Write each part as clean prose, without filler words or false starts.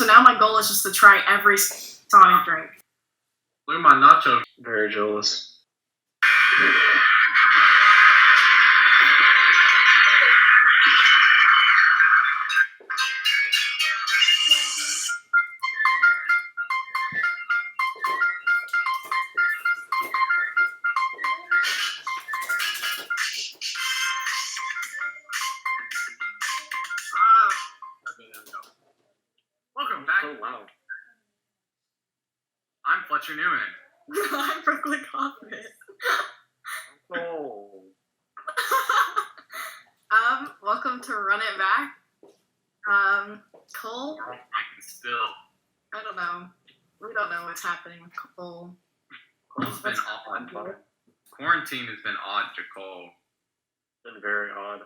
So now my goal is just to try every Sonic drink. Look at my nacho. Very jealous. Okay, there we go. Welcome back. So loud. I'm Fletcher Newman. I'm Brooklyn Kaufman. Oh. Welcome to Run It Back. Cole, I can still. I don't know. We don't know what's happening with Cole. Cole's been odd. Quarantine has been odd to Cole. Been very odd.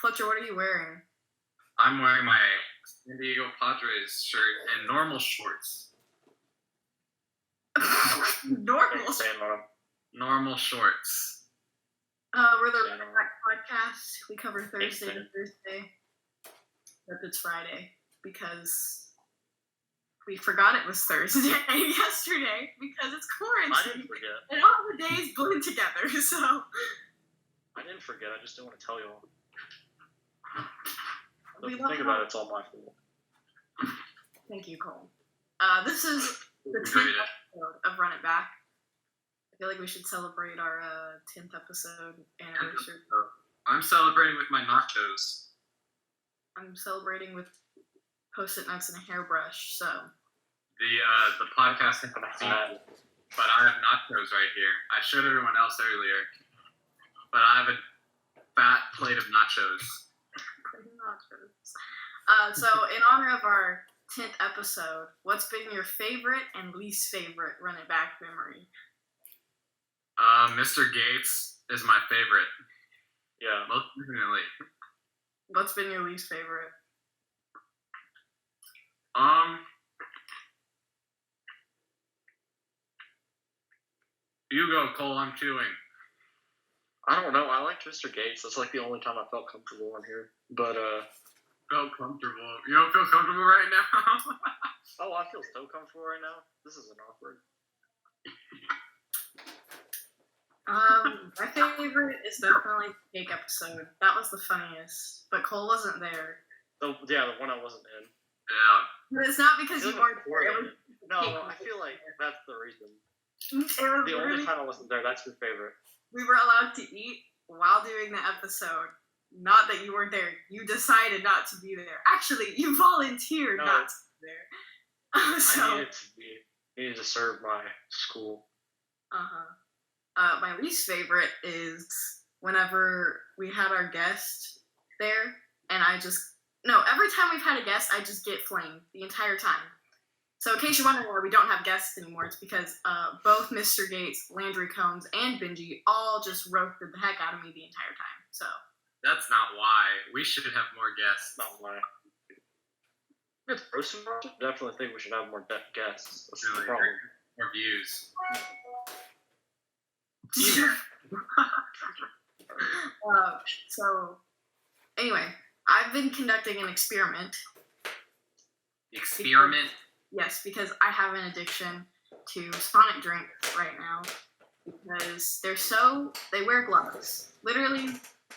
Fletcher, what are you wearing? I'm wearing my San Diego Padres shirt and normal shorts. Normal. Saying on him. Normal shorts. We're the Yeah, Run It Back podcast. We cover Thursday to Thanks, Thursday. Except it's Friday because we forgot it was Thursday yesterday because it's I quarantine didn't forget. and all the days blend together. So I didn't forget. I just didn't want to tell y'all. we Think love about it. It's all my fault. Thank you, Cole. This is the 10th Great. episode of Run It Back. I feel like we should celebrate our 10th episode anniversary. I'm celebrating with my nachos. I'm celebrating with Post-it notes and a hairbrush. So The podcast hasn't seen it, but I have nachos right here. I showed everyone else earlier, but I have a fat plate of nachos. So in honor of our 10th episode, what's been your favorite and least favorite Run It Back memory? Mr. Gates is my favorite, Yeah. most definitely. What's been your least favorite? You go, Cole. I'm chewing. I don't know. I liked Mr. Gates. That's like the only time I felt comfortable in here. But Felt comfortable. You don't feel comfortable right now? oh, I feel so comfortable right now. This isn't awkward. My favorite is definitely the cake episode. That was the funniest, but Cole wasn't there. The one I wasn't in. Yeah. But it's not because you It weren't was there. It was, No, I feel like that's the reason. it was The only literally- time I wasn't there, that's your favorite. we were allowed to eat while doing the episode. Not that you weren't there. You decided not to be there. Actually, you volunteered No. not to be there. I So, needed to serve my school. my least favorite is whenever we had our guest there, and every time we've had a guest, I just get flamed the entire time. So in case you're wondering why we don't have guests anymore, it's because both Mr. Gates, Landry Combs, and Benji all just roasted the heck out of me the entire time. So That's not why. We should have more guests. Not why. It's roasting. Definitely think we should have more guests. That's the Really, problem. more views. So anyway, I've been conducting an experiment. Experiment. Yes, because I have an addiction to Sonic drinks right now because they wear gloves. Literally,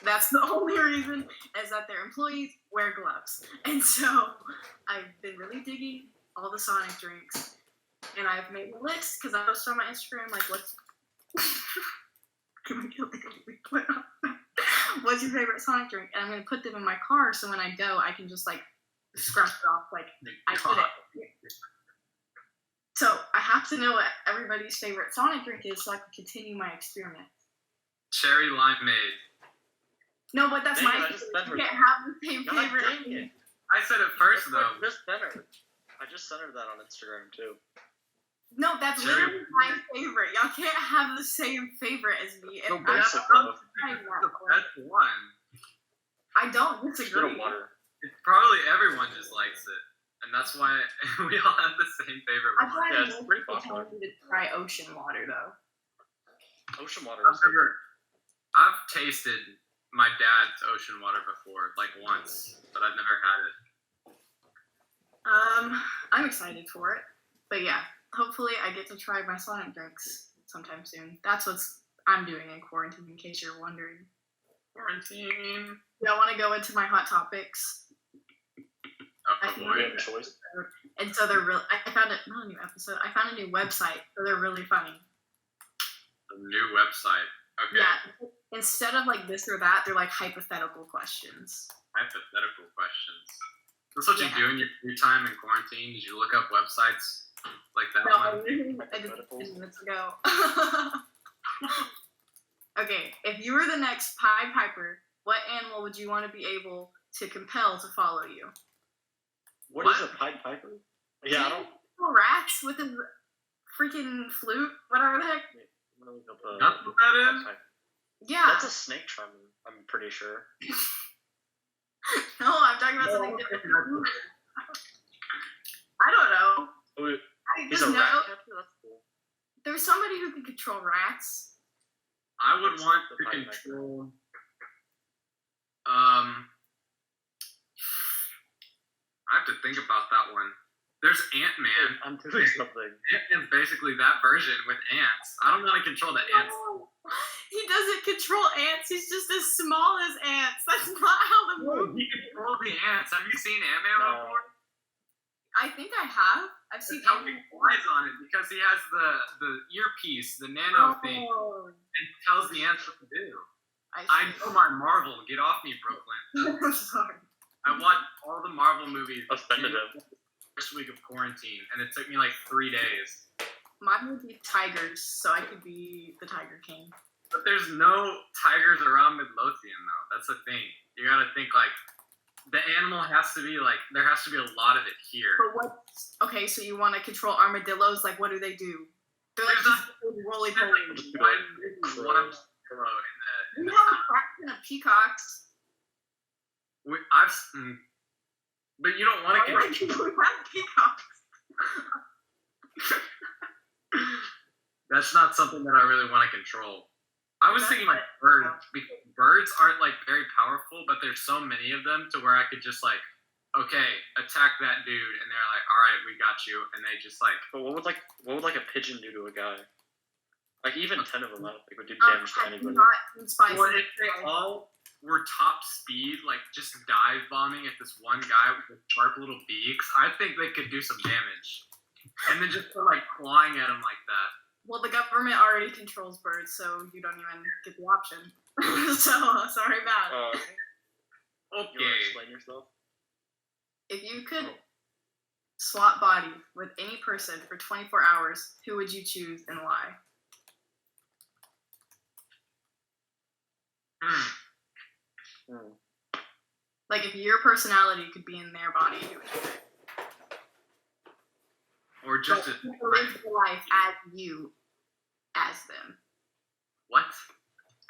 that's the only reason is that their employees wear gloves. And so I've been really digging all the Sonic drinks, and I've made a list because I posted on my Instagram like what's what's your favorite Sonic drink? And I'm gonna put them in my car so when I go I can just like scratch it off like I did it. So I have to know what everybody's favorite Sonic drink is so I can continue my experiment. Cherry limeade. No, but that's Dang my it, I favorite. just You centered can't it. have the same God favorite. dang it. I said it first though. I just centered that on Instagram too. No, that's Cherry- literally my favorite. Y'all can't have the same favorite as me. So And basic, I'm though. trying that The one. best one. I don't Still disagree. water. It's probably everyone just likes it, and that's why we all have the same favorite I'm one. trying Yeah, to it's pretty people popular. telling me to try ocean water though. Ocean water. I've tasted my dad's ocean water before, like once, but I've never had it. I'm excited for it. But yeah, hopefully I get to try my Sonic drinks sometime soon. That's what I'm doing in quarantine, in case you're wondering. Quarantine. Do I want to go into my hot topics? I Oh think boy. We have a choice. And so they're real. I found it, not a new episode. I found a new website, so they're really funny. A new website. Okay. Yeah. Instead of like this or that, they're like hypothetical questions. Hypothetical questions. That's what Yeah. you do in your free time in quarantine. Did you look up websites like that No, one? I did it 10 minutes ago. Okay, if you were the next Pied Piper, what animal would you want to be able to compel to follow you? What What? is a Pied Piper? Yeah, I don't Rats with a freaking flute, whatever the heck. know what Not what that is? Yeah. That's a snake charmer, I'm pretty sure. No, I'm talking about something different. I don't know. Oh, I he's just a know rat catcher? That's cool. there's somebody who can control rats. I would What's want the to Pied Piper? control. I have to think about that one. There's Ant-Man. I'm doing something. Ant-Man's basically that version with ants. I don't want to control the ants. No, he doesn't control ants. He's just as small as ants. That's not how the movie. He controls the ants. Have you seen Ant-Man No. before? I think I have. I've seen That's how he flies on it because he has the earpiece, the nano thing, Oh, and tells the ants what to do. I I know my Marvel. Get off me, Brooklyn. I'm sorry. I watched all the Marvel movies Offended in him. the first week of quarantine, and it took me like 3 days. Mine would be tigers, so I could be the Tiger King. But there's no tigers around Midlothian, though. That's the thing. You gotta think like the animal has to be like there has to be a lot of it here. But what? Okay, so you want to control armadillos? Like, what do? They're like There's just roly There's poly. like one crow in We have a fraction of peacocks. the. But you don't want to Why do we have peacocks? That's not something that I really want to control. I was thinking like birds, because birds aren't like very powerful, but there's so many of them to where I could just like, okay, attack that dude, and they're like, all right, we got you, and they just like, But what would like a pigeon do to a guy? Like even 10 of them, I don't think would do damage to I do anybody. not eat spicy. well, if they all were top speed, like just dive bombing at this one guy with sharp little beaks, I think they could do some damage. And then just like clawing at him like that. Well, the government already controls birds, so you don't even get the option. So sorry about it. You want to Okay. explain yourself? If you could swap body with any person for 24 hours, who would you choose and why? Like, if your personality could be in their body, who would you pick? Or just Like, a, you live your life as you, as them. what?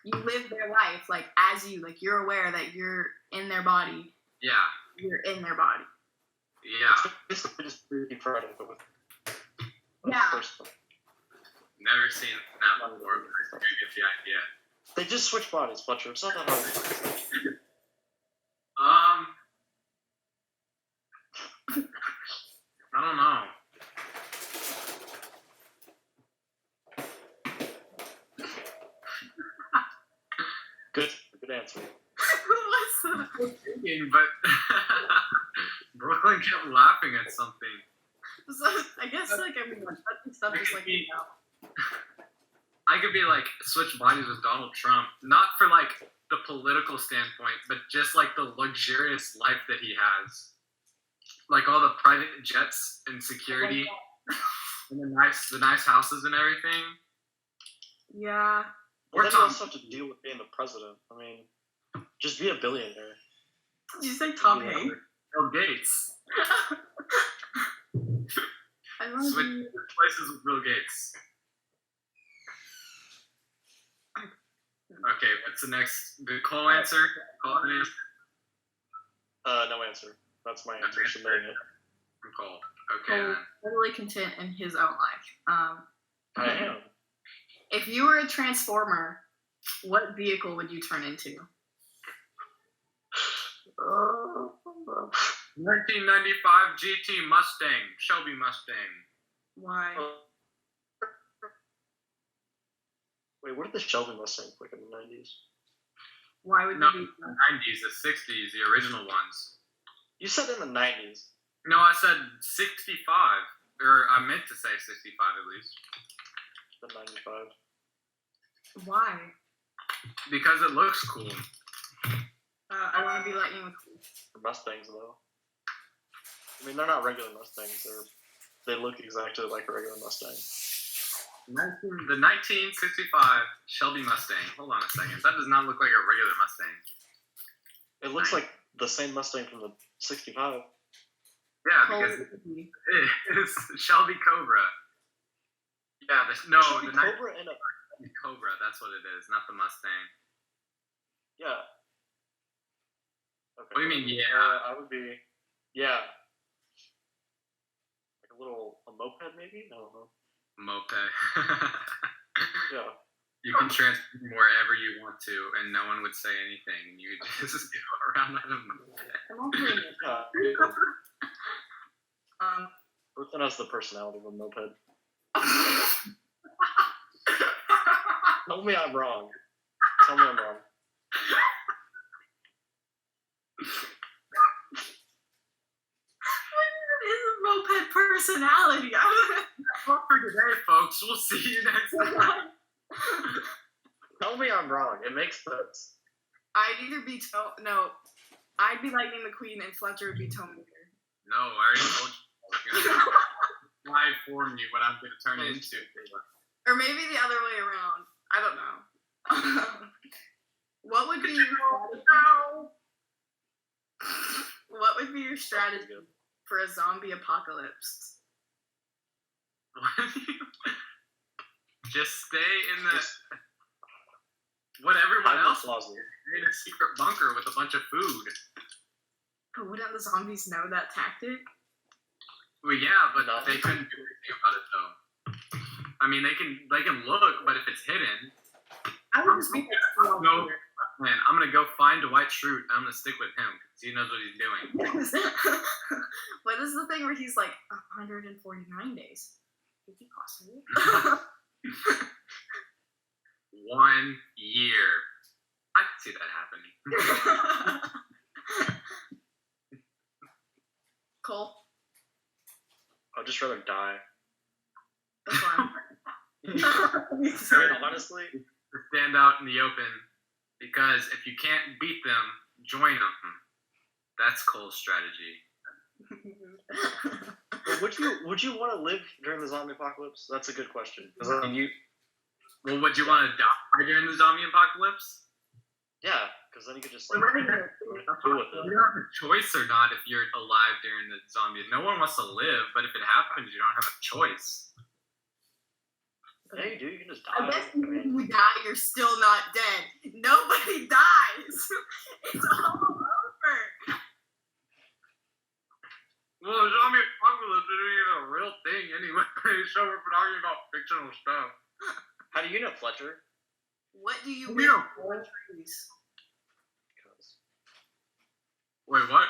You live their life, like, as you. Like, you're aware that you're in their body. Yeah. You're in their body. Yeah. It's just Freaky Friday, but with Yeah. person. Never seen that before, but I get the idea. They just switch bodies, Fletcher. It's not that hard. I don't know. Good answer. What's that? Thinking, but Brooklyn kept laughing at something. So, I guess, like, everyone, stuff is like, you know. I could be like switch bodies with Donald Trump, not for like the political standpoint, but just like the luxurious life that he has, like all the private jets and security and the nice houses and everything. Yeah. Or Or then you Tom. also have to deal with being the president. I mean, just be a billionaire. Did you say Tom Yeah. Hanks? Bill Gates. I want to Switch be. places with Bill Gates. Okay, what's the next? The call answer? Call an answer? No answer. That's my answer. Submitting it. I'm called. Okay. Oh, then. totally content in his own life. I am. If you were a transformer, what vehicle would you turn into? 1995 GT Mustang, Shelby Mustang. Why? Wait, what did the Shelby Mustang look like in the 90s? Why would No, they be? the 90s, the 60s, the original ones. You said in the 90s. No, I said 65, or I meant to say 65 at least, The 95. Why? because it looks cool. I want to be Lightning McQueen. The Mustangs, though. I mean, they're not regular Mustangs. They look exactly like a regular Mustang. The 1965 Shelby Mustang. Hold on a second. That does not look like a regular Mustang. It looks like the same Mustang from the 65. Yeah, because Holy. it's Shelby Cobra. Yeah, the Shelby Cobra and a Cobra. That's what it is, not the Mustang. yeah. Okay. What do you mean, yeah? I would be, yeah. Like a moped, maybe? I don't know. Moped. Yeah. You can transform wherever you want to, and no one would say anything. You would just go around on a moped. I'm also in it. Yeah. Brooklyn has the personality of a moped. Tell me I'm wrong. Tell me I'm wrong. What is a moped personality? Well, for today, folks. We'll see you next time. Tell me I'm wrong. It makes sense. I'd either be I'd be Lightning McQueen and Fletcher would be Tomater. No, I already told you. I was gonna live form you what I'm going to turn into. Or maybe the other way around. I don't know. What would be your strategy? What would be your strategy for a zombie apocalypse? Just stay in the what everyone I'm else Flossie. in a secret bunker with a bunch of food. But wouldn't the zombies know that tactic? Well, yeah, but No. they couldn't do anything about it though. I mean, they can look, but if it's hidden, I would just be no. Man, I'm gonna go find Dwight Schrute. I'm gonna stick with him because he knows what he's doing. What is the thing where he's like 149 days? Is it possible? 1 year. I can see that happening. Cole, I'd just rather die. that's fine. I mean, honestly, Stand out in the open because if you can't beat them, join them. That's Cole's strategy. but would you want to live during the zombie apocalypse? That's a good question. 'Cause, I mean, Well, would you want to die during the zombie apocalypse? yeah, because then you could just We're like really good. deal with You it. don't have a choice or not if you're alive during the zombie. No one wants to live, but if it happens, you don't have a choice. Yeah, you do. You can just die. I guess I mean, if you die, you're still not dead. Nobody dies. It's all over. Well, the zombie apocalypse isn't even a real thing anyway, so we're talking about fictional stuff. how do you know, Fletcher? What do you You wish know. grew on trees? Because Wait, what?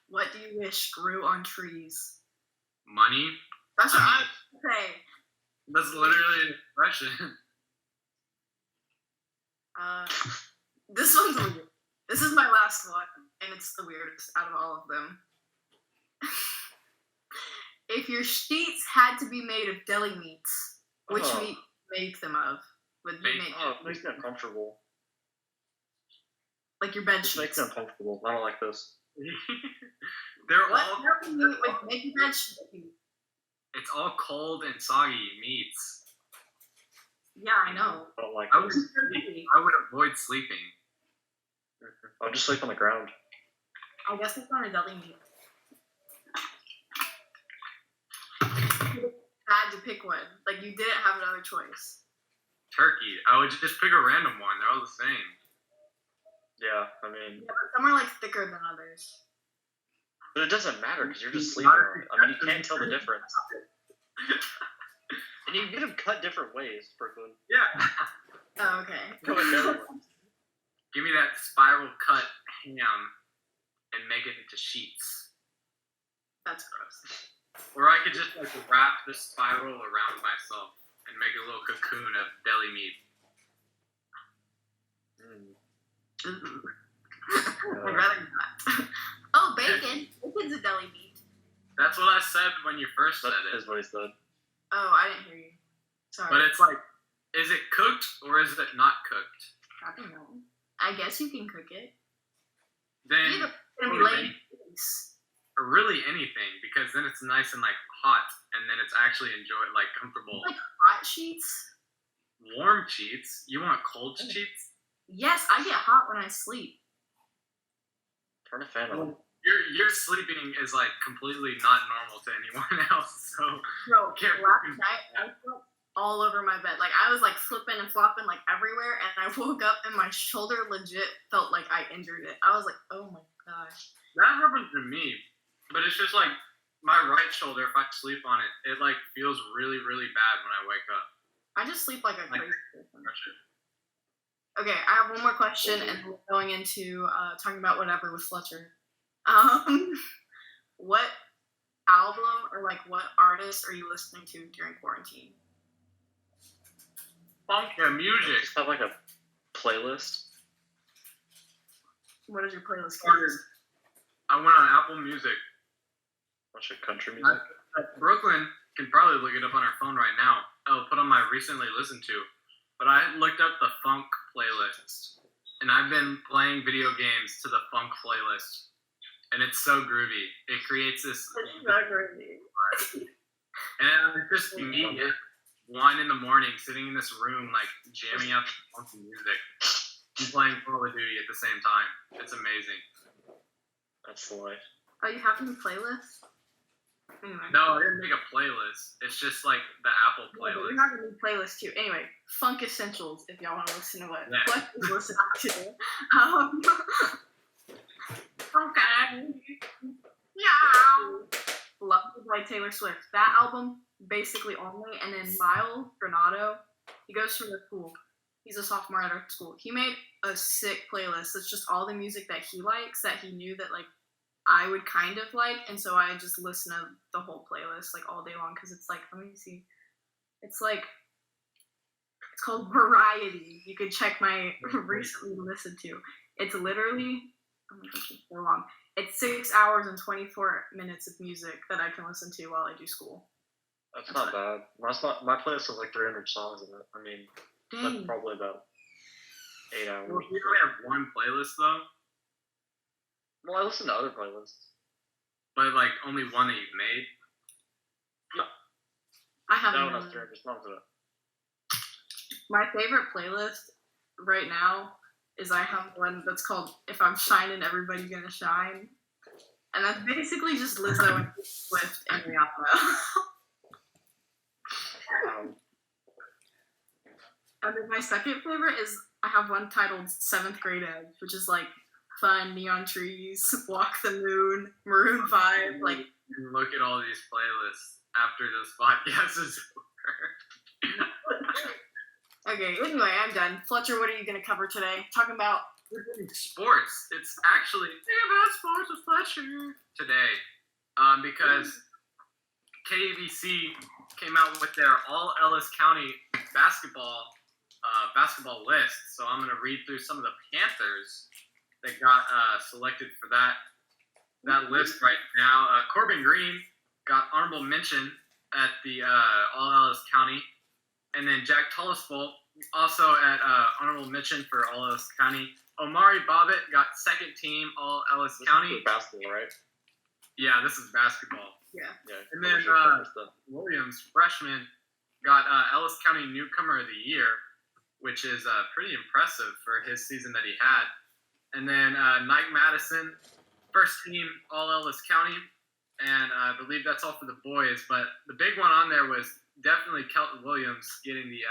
What do you wish grew on trees? Money? That's what I would say. That's literally an expression. This one's weird. This is my last one, and it's the weirdest out of all of them. If your sheets had to be made of deli meats, which Oh. meat would you make them of? Would you Bacon. make oh, it makes me uncomfortable. like your bed It makes sheets? me uncomfortable. I don't like this. They're What all. deli meat would make your bed sheets? It's all cold and soggy meats. Yeah, I know. I don't like I would, this. I would avoid sleeping. I'll just sleep on the ground. I guess it's not a deli meat. Had to pick one. Like you didn't have another choice. Turkey. I would just pick a random one. They're all the same. Yeah, I mean, Yeah, but some are like thicker than others. but it doesn't matter because you're just sleeping on it. I mean, you can't tell the difference. And you get them cut different ways, Brooklyn. Yeah. Oh, okay. No, it doesn't. Give me that spiral cut ham and make it into sheets. That's gross. Or I could just like wrap the spiral around myself and make a little cocoon of deli meat. I'd rather not. Oh, bacon. Bacon's a deli meat. That's what I said when you first said That it. is what he said. Oh, I didn't hear you. Sorry. But it's like, is it cooked or is it not cooked? I don't know. I guess you can cook it. Then, You're gonna be or laying eggs. or really anything, because then it's nice and like hot, and then it's actually like comfortable. Like hot sheets. Warm cheats? You want cold cheats? Yes, I get hot when I sleep. Turn a fan on. Your sleeping is like completely not normal to anyone else. So Bro, Can't last freaking- night I slept all over my bed. Like I was like flipping and flopping like everywhere, and I woke up and my shoulder legit felt like I injured it. I was like, oh my gosh. that happens to me, but it's just like my right shoulder. If I sleep on it, it like feels really, really bad when I wake up. I just sleep like a Like- crazy person. Okay, I have one more question, and we're going into talking about whatever with Fletcher. What album or like what artist are you listening to during quarantine? Funk music. Just have like a playlist. What is your playlist? I went on Apple Music. Bunch of country music. Brooklyn can probably look it up on her phone right now. I'll put on my recently listened to. But I looked up the funk playlist, and I've been playing video games to the funk playlist, and it's so groovy. It creates this, and it's just me at 1 a.m, sitting in this room, like jamming out funky music and playing Call of Duty at the same time. It's amazing. That's the life. Oh, you have any playlists? Anyway. No, I didn't make a playlist. It's just like the Apple Yeah, but playlist. you're not gonna need playlists too. Anyway, Funk Essentials if y'all want to listen to what Yeah. Flex is listening to. Okay. Yeah. Love by Taylor Swift. That album basically only, and then Miles Granado, he goes to the school. He's a sophomore at our school. He made a sick playlist. It's just all the music that he likes that he knew that like I would kind of like, and so I just listen to the whole playlist like all day long because it's like, let me see, it's like, it's called Variety. You could check my recently listened to. It's literally, oh my gosh, it's so long. It's 6 hours and 24 minutes of music that I can listen to while I do school. That's not bad. My playlist has like 300 songs in it. I mean, that's Dang. probably about 8 hours. Well, you only have one playlist though, Well, I listen to other playlists. but like only one that you've made. I have That one none. has 300 songs in it. My favorite playlist right now is I have one that's called If I'm Shining, Everybody Gonna Shine. And that's basically just Lizzo and Swift and Rihanna. And then my second favorite is I have one titled 7th Grade Edge, which is like fun, neon trees, walk the moon, Maroon 5, like And look at all these playlists after this podcast is over. okay, anyway, I'm done. Fletcher, what are you gonna cover today? Talking about We're doing sports. It's actually think about sports with Fletcher today, because KABC came out with their all Ellis County basketball list. So I'm gonna read through some of the Panthers that got selected for that list right now. Corbin Green got honorable mention at the all Ellis County, and then Jack Tollisvolt also at honorable mention for all Ellis County. Omari Bobbitt got second team all Ellis This County. is basketball, right? Yeah, this is basketball. Yeah. And then Williams, freshman, got Ellis County Newcomer of the Year, which is pretty impressive for his season that he had. And then Nike Madison, first team all Ellis County, and I believe that's all for the boys. But the big one on there was definitely Kelton Williams getting the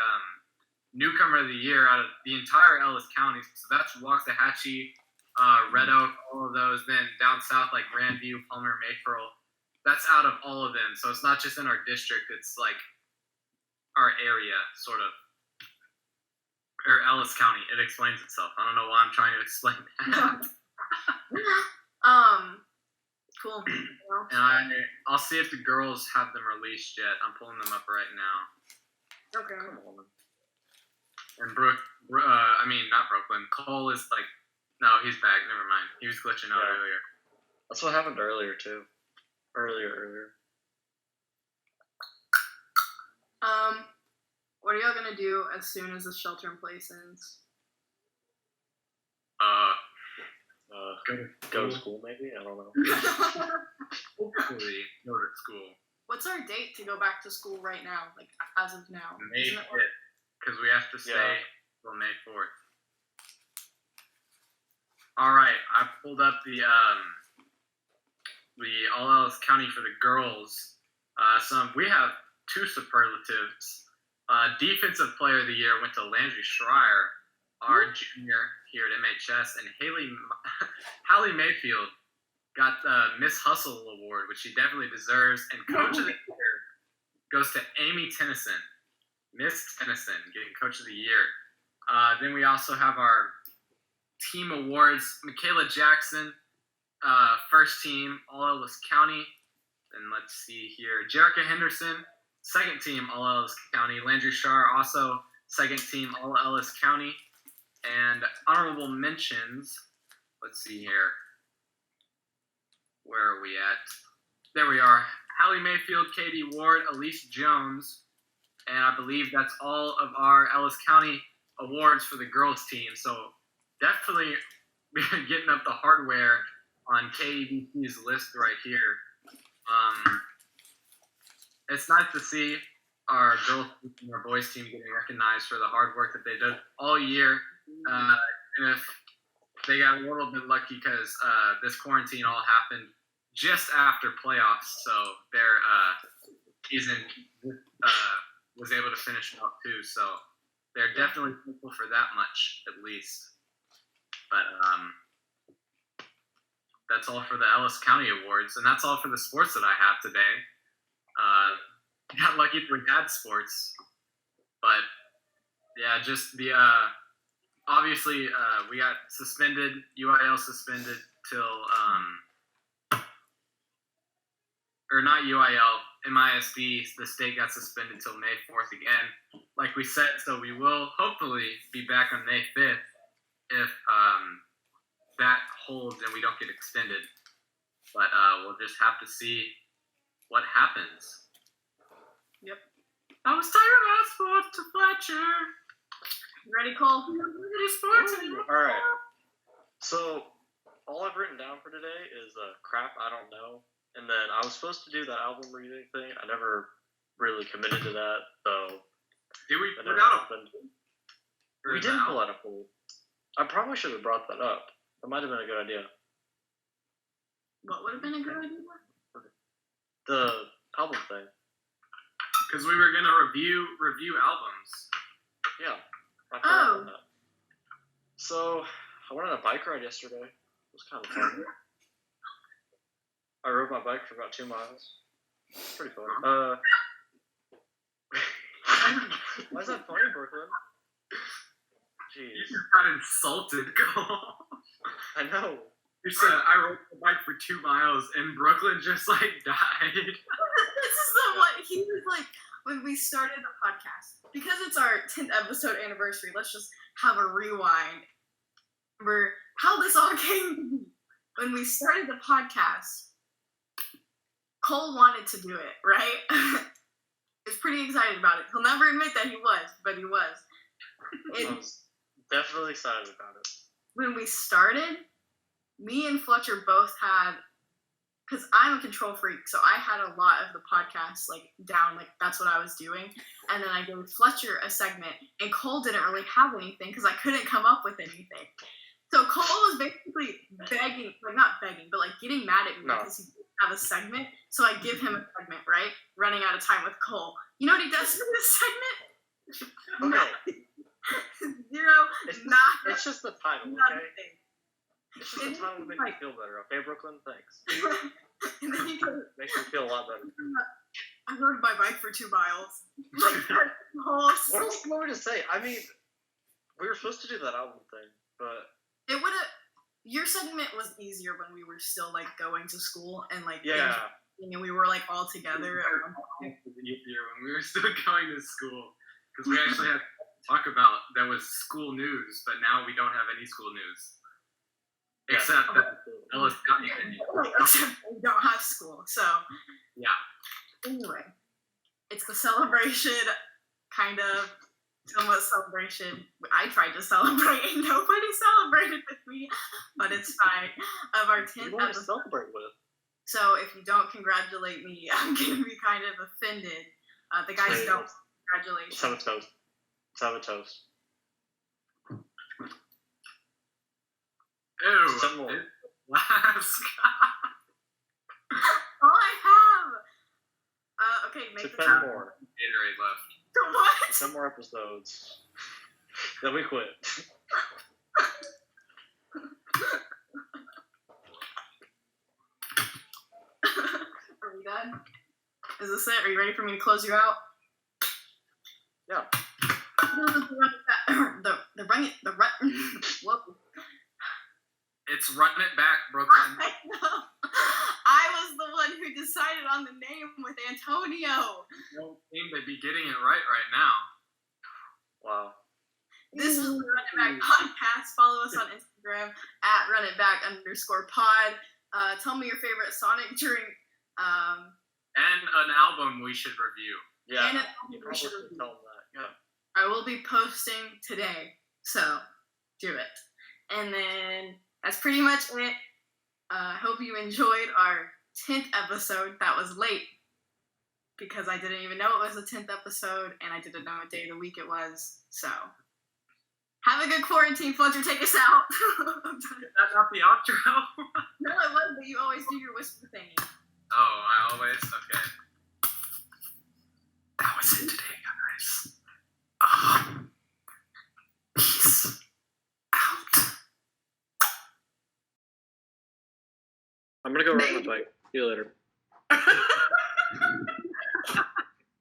Newcomer of the Year out of the entire Ellis County. So that's Waxahachie, Red Oak, all of those. Then down south, like Grandview, Palmer, Maypearl. That's out of all of them. So it's not just in our district. It's like our area, sort of. Or Ellis County. It explains itself. I don't know why I'm trying to explain that. Cool. And I'll see if the girls have them released yet. I'm pulling them up right now. Okay. Come on. And not Brooklyn. Cole is like, no, he's back. Never mind. He was glitching out Yeah. earlier. That's what happened earlier too. Earlier. What are y'all gonna do as soon as the shelter in place ends? Go to school maybe? I don't know. Hopefully go to school. What's our date to go back to school right now? Like as of now? May Isn't 5th, it because we have to stay Yeah. till May 4th. All right, I pulled up the All Ellis County for the girls. We have 2 superlatives. Defensive Player of the Year went to Landry Schreier, our junior here at MHS, and Hallie Mayfield got the Miss Hustle Award, which she definitely deserves. And Coach of the Year goes to Amy Tennyson, Miss Tennyson, getting Coach of the Year. Then we also have our team awards: Michaela Jackson, first team All Ellis County. And let's see here, Jerica Henderson, second team All Ellis County. Landry Schreier also second team All Ellis County. And honorable mentions. Let's see here. Where are we at? There we are. Hallie Mayfield, Katie Ward, Elise Jones, and I believe that's all of our Ellis County awards for the girls team. So definitely getting up the hardware on KEBC's list right here. It's nice to see our girls and our boys team getting recognized for the hard work that they did all year. And if they got a little bit lucky because this quarantine all happened just after playoffs, so their season was able to finish out too. So they're definitely thankful for that much, at least. But that's all for the Ellis County Awards, and that's all for the sports that I have today. Got lucky we had sports, but yeah, just the obviously we got suspended, UIL suspended till or not UIL, MISD, the state got suspended till May 4th again, like we said. So we will hopefully be back on May 5th if that holds and we don't get extended. But we'll just have to see what happens. Yep. I was tired of sports to Fletcher. You ready, Cole? All right. So all I've written down for today is crap I don't know. And then I was supposed to do that album reading thing. I never really committed to that, so Did we that put never out happened. a We didn't pull out a poll. I probably should have brought that up. That might have been a good idea. What would have been a good idea? The album thing. because we were gonna review albums. Yeah. I forgot about that. So I went on a bike ride yesterday. It was kind of fun. I rode my bike for about 2 miles. Pretty fun. Why is that funny, Brooklyn? You Jeez. just got insulted. I know. You said I rode the bike for 2 miles and Brooklyn just like died. This is the what he was like when we started the podcast, because it's our 10th episode anniversary. Let's just have a rewind. Remember how this all came to be. When we started the podcast, Cole wanted to do it, right? He was pretty excited about it. He'll never admit that he was, but he was. I was definitely excited about it. When we started, me and Fletcher both had, because I'm a control freak, so I had a lot of the podcasts like down, like that's what I was doing. And then I gave Fletcher a segment, and Cole didn't really have anything because I couldn't come up with anything. So Cole was basically begging, like not begging, but like getting mad at me because he didn't have a segment. So I give him a segment, right? Running out of time with Cole. You know what he does for this segment? Okay. Zero. It's just the title, okay? Nothing. It's just the title to make me feel better, okay, Brooklyn? Thanks. And then he goes, Makes me feel a lot better. I rode my bike for 2 miles. Like that whole What else do you want me to say? I mean, we were supposed to do that album thing, but it would have. your segment was easier when we were still like going to school and like Yeah. and we were like all together. at one point. Easier when we were still going to school because we actually had to talk about there was school news, but now we don't have any school news Yeah. except that Ellis County venue. Except we don't have school, so Yeah. anyway, it's the celebration, kind of somewhat celebration. I tried to celebrate and nobody celebrated with me, but it's fine. Of our You 10th want to episode. celebrate with? So if you don't congratulate me, I'm gonna be kind of offended. The guys Wait, don't Let's congratulations. have a toast. Let's have a toast. Ew. Some more. Last. All I have. Okay, make To the 10 time. more. Gatorade left. What? 10 more episodes. Then we quit. Are we done? Is this it? Are you ready for me to close you out? Yeah. The run. Whoa. It's Run It Back, Brooklyn. I know. I was the one who decided on the name with Antonio. Don't seem to be getting it right now. Wow. This was the Run It Back podcast. Follow us on Instagram at runitback_pod. Tell me your favorite Sonic drink. And an album we should review. Yeah. And You we probably should should tell them that. Yeah. I will be posting today, so do it. And then that's pretty much it. I hope you enjoyed our 10th episode. That was late because I didn't even know it was the 10th episode and I didn't know what day of the week it was. So have a good quarantine, Fletcher. Take us out. That's not the outro. No, it wasn't, but you always do your whisper thingy. Oh, I always? Okay. That was it today, guys. Peace out. I'm going to go ride my bike. See you later.